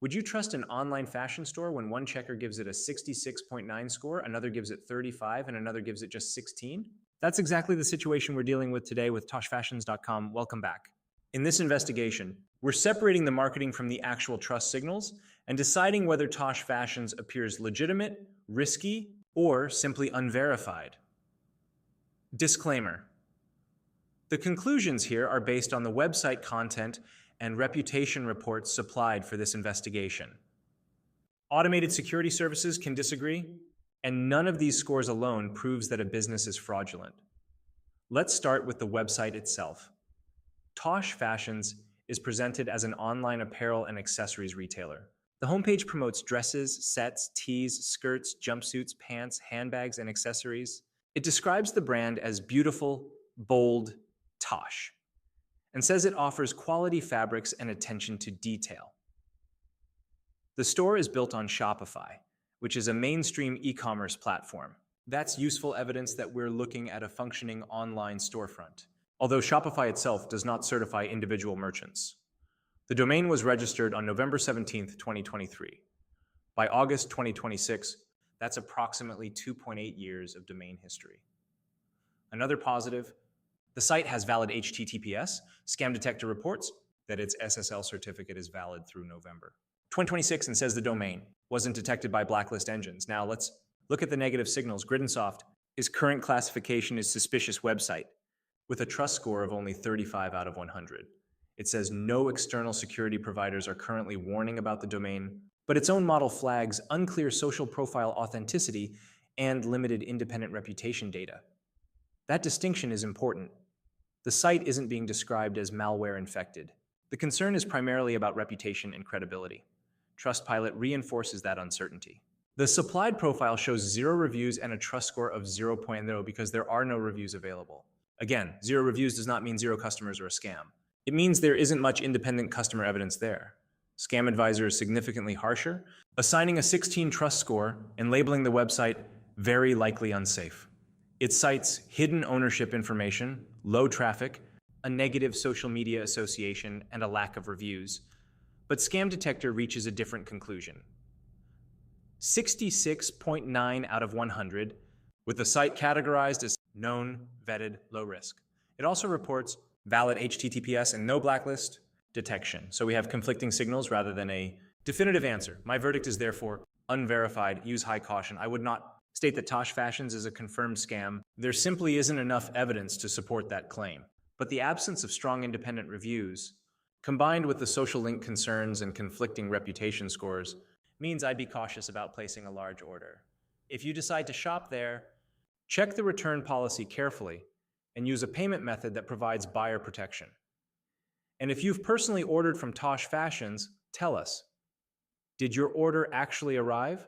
Would you trust an online fashion store when one checker gives it a 66.9 score, another gives it 35, and another gives it just 16? That's exactly the situation we're dealing with today with TOSHFashions.com. Welcome back. In this investigation, we're separating the marketing from the actual trust signals and deciding whether Tosh Fashions appears legitimate, risky, or simply unverified. Disclaimer. The conclusions here are based on the website content and reputation reports supplied for this investigation. Automated security services can disagree, and none of these scores alone proves that a business is fraudulent. Let's start with the website itself. Tosh Fashions is presented as an online apparel and accessories retailer. The homepage promotes dresses, sets, tees, skirts, jumpsuits, pants, handbags, and accessories. It describes the brand as beautiful, bold, Tosh, and says it offers quality fabrics and attention to detail. The store is built on Shopify, which is a mainstream e-commerce platform. That's useful evidence that we're looking at a functioning online storefront, although Shopify itself does not certify individual merchants. The domain was registered on November 17, 2023. By August 2026, that's approximately 2.8 years of domain history. Another positive, the site has valid HTTPS. Scam detector reports that its SSL certificate is valid through November 2026 and says the domain wasn't detected by blacklist engines. Now let's look at the negative signals. Griddensoft is current classification is suspicious website with a trust score of only 35 out of 100. It says no external security providers are currently warning about the domain, but its own model flags unclear social profile authenticity and limited independent reputation data. That distinction is important. The site isn't being described as malware infected. The concern is primarily about reputation and credibility. Trustpilot reinforces that uncertainty. The supplied profile shows 0 reviews and a trust score of 0.0 because there are no reviews available. Again, 0 reviews does not mean 0 customers or a scam. It means there isn't much independent customer evidence there. Scam Advisor is significantly harsher, assigning a 16 trust score and labeling the website very likely unsafe. It cites hidden ownership information, low traffic, a negative social media association, and a lack of reviews. But Scam Detector reaches a different conclusion. 66.9 out of 100, with the site categorized as known, vetted, low risk. It also reports valid HTTPS and no blacklist detection. So we have conflicting signals rather than a definitive answer. My verdict is therefore unverified, use high caution. I would not state that Tosh Fashions is a confirmed scam. There simply isn't enough evidence to support that claim. But the absence of strong independent reviews, combined with the social link concerns and conflicting reputation scores, means I'd be cautious about placing a large order. If you decide to shop there, check the return policy carefully and use a payment method that provides buyer protection. And if you've personally ordered from Tosh Fashions, tell us, did your order actually arrive?